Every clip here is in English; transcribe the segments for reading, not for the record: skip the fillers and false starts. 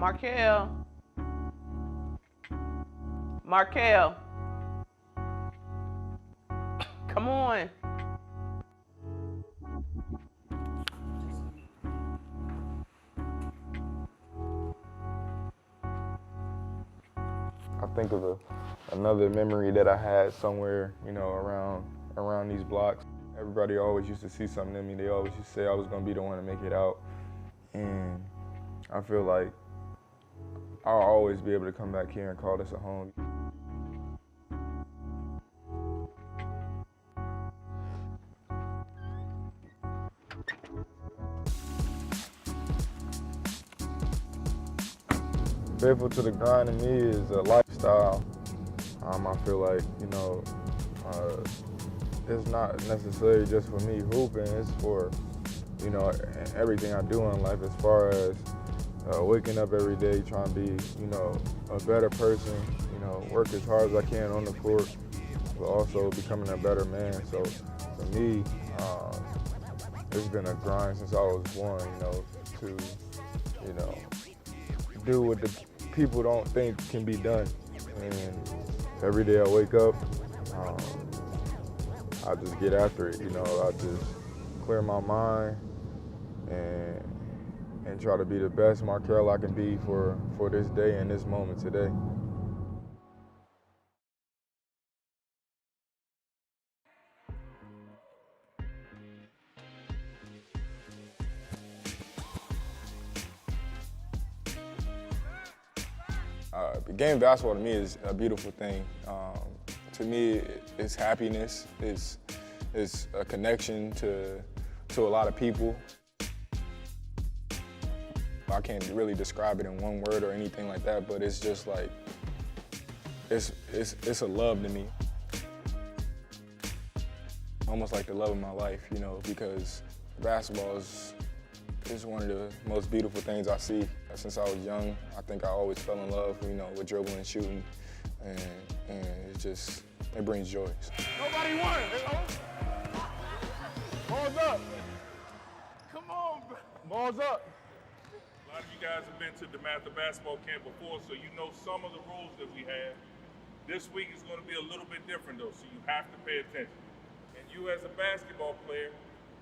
Markelle. Markelle. Come on. I think of another memory that I had somewhere, around these blocks. Everybody always used to see something in me. They always used to say I was gonna be the one to make it out. And I feel like I'll always be able to come back here and call this a home. Faithful to the grind to me is a lifestyle. I feel like, it's not necessarily just for me hooping, it's for, everything I do in life as far as waking up every day trying to be, a better person, work as hard as I can on the court, but also becoming a better man. So for me, it's been a grind since I was born, to, do what the people don't think can be done. And every day I wake up, I just get after it, I just clear my mind and try to be the best Markelle I can be for this day and this moment today. The game of basketball to me is a beautiful thing. To me, it's happiness, it's a connection to a lot of people. I can't really describe it in one word or anything like that, but it's just like, it's a love to me. Almost like the love of my life, because basketball is one of the most beautiful things I see. Since I was young, I think I always fell in love, with dribbling and shooting, and it brings joy. Nobody won, Balls up. Come on, balls up. A lot of you guys have been to the DeMatha basketball camp before, so you know some of the rules that we have. This week is going to be a little bit different, though, so you have to pay attention. And you, as a basketball player,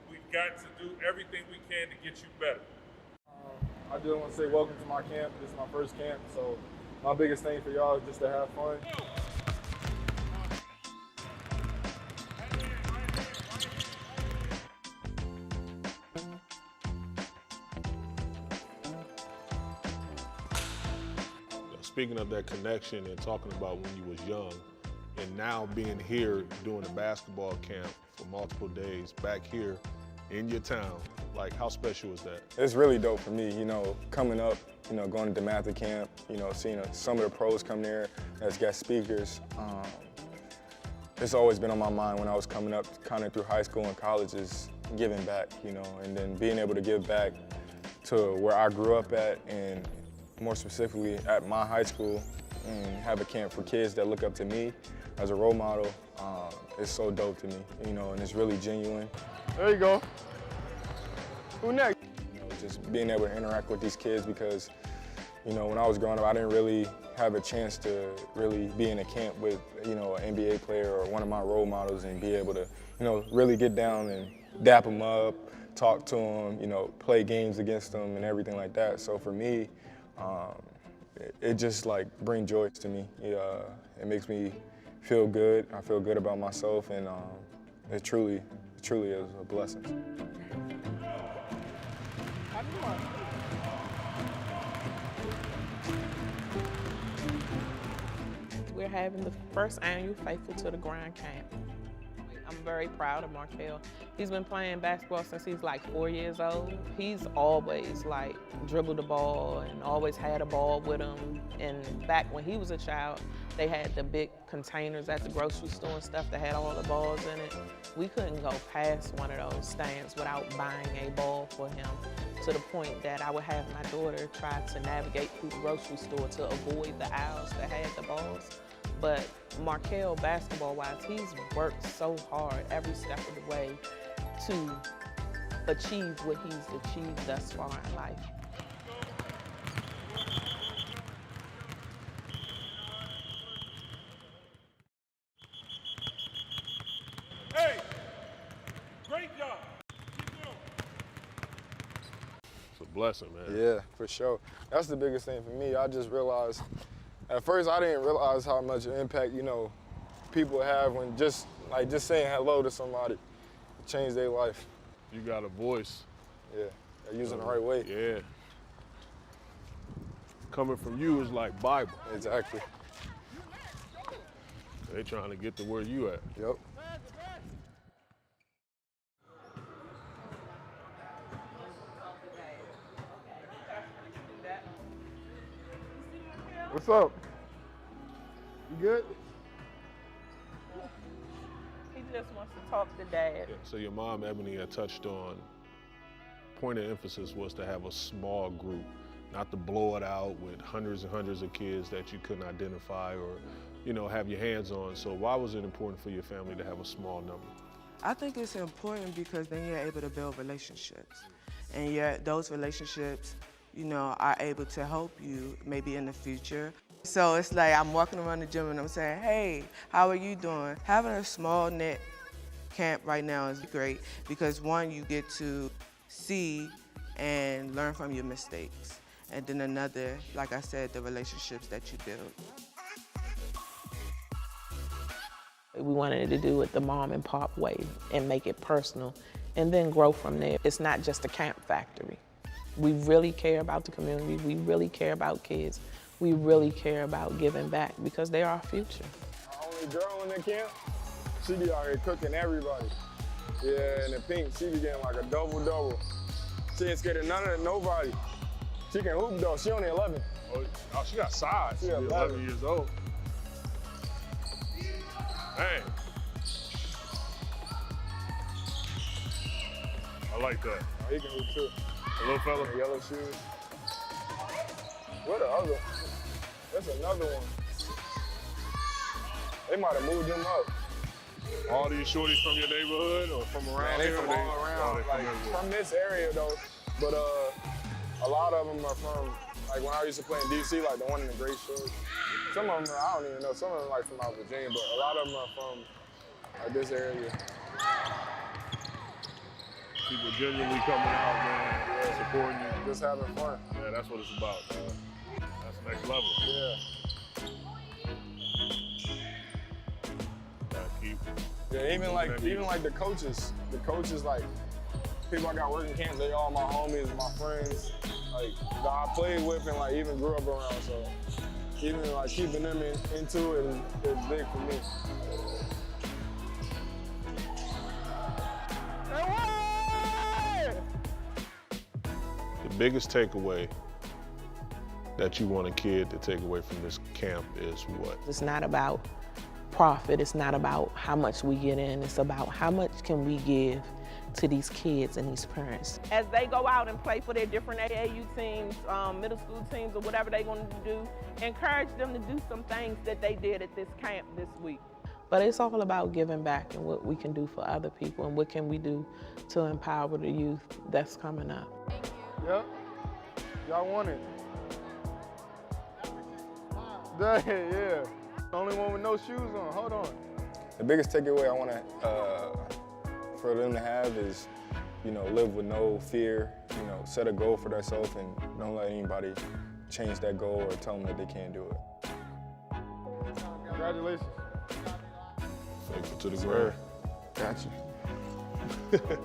we've got to do everything we can to get you better. I just want to say welcome to my camp. This is my first camp, so my biggest thing for y'all is just to have fun. Speaking of that connection and talking about when you was young, and now being here doing a basketball camp for multiple days back here in your town, like how special is that? It's really dope for me, coming up, going to DeMatha camp, seeing some of the pros come there as guest speakers. It's always been on my mind when I was coming up, kind of through high school and college, is giving back, and then being able to give back to where I grew up at, and more specifically at my high school, and have a camp for kids that look up to me as a role model. It's so dope to me, and it's really genuine. There you go. Who next? Just being able to interact with these kids, because, when I was growing up, I didn't really have a chance to really be in a camp with, an NBA player or one of my role models and be able to, really get down and dap them up, talk to them, play games against them and everything like that. So for me, it just brings joy to me. It makes me feel good. I feel good about myself, and it truly is a blessing. We're having the first annual Faithful to the Grind camp. I'm very proud of Markelle. He's been playing basketball since he's 4 years old. He's always dribbled the ball and always had a ball with him. And back when he was a child, they had the big containers at the grocery store and stuff that had all the balls in it. We couldn't go past one of those stands without buying a ball for him, to the point that I would have my daughter try to navigate through the grocery store to avoid the aisles that had the balls. But Markelle, basketball-wise, he's worked so hard every step of the way to achieve what he's achieved thus far in life. blessing, man. Yeah, for sure. That's the biggest thing for me. I just realized, at first I didn't realize how much impact, you know, people have when just saying hello to somebody changed their life. You got a voice. Yeah, they're using it the right way. Yeah. Coming from you is like Bible. Exactly. They trying to get to where you at. Yep. What's up? You good? He just wants to talk to Dad. Yeah, so your mom, Ebony, had touched on, point of emphasis was to have a small group, not to blow it out with hundreds and hundreds of kids that you couldn't identify or, you know, have your hands on. So why was it important for your family to have a small number? I think it's important because then you're able to build relationships. And those relationships, you know, are able to help you maybe in the future. So it's like I'm walking around the gym and I'm saying, hey, how are you doing? Having a small knit camp right now is great because one, you get to see and learn from your mistakes. And then another, like I said, the relationships that you build. We wanted to do it the mom and pop way and make it personal and then grow from there. It's not just a camp factory. We really care about the community. We really care about kids. We really care about giving back because they're our future. Our only girl in the camp, she be out here cooking everybody. Yeah, and the pink, she be getting like a double-double. She ain't scared of nobody. She can hoop though, she only 11. Oh, she got size. She She's 11 years old. Dang. I like that. Oh, he can hoop too. A little fella. The yellow shoes. Where the other? That's another one. They might have moved them up. All these shorties from your neighborhood or from around They here? from all around, like from this area though. But a lot of them are from, like when I used to play in DC, like the one in the gray shorts. Some of them, I don't even know, some of them like from out Virginia, but a lot of them are from like this area. People genuinely coming out, man, supporting you. Just having fun. Yeah, that's what it's about, man. That's next level. Yeah. Gotta keep. Yeah, even like the coaches like people I got working camps, they all my homies, my friends, like that I played with and like even grew up around. So even like keeping them into it is big for me. The biggest takeaway that you want a kid to take away from this camp is what? It's not about profit, it's not about how much we get in, it's about how much can we give to these kids and these parents. As they go out and play for their different AAU teams, middle school teams, or whatever they want to do, encourage them to do some things that they did at this camp this week. But it's all about giving back and what we can do for other people and what can we do to empower the youth that's coming up. Yep. Y'all want it. Dang, yeah. Only one with no shoes on. Hold on. The biggest takeaway I want for them to have is, you know, live with no fear, you know, set a goal for themselves and don't let anybody change that goal or tell them that they can't do it. Congratulations. Faithful to the ground. Got you.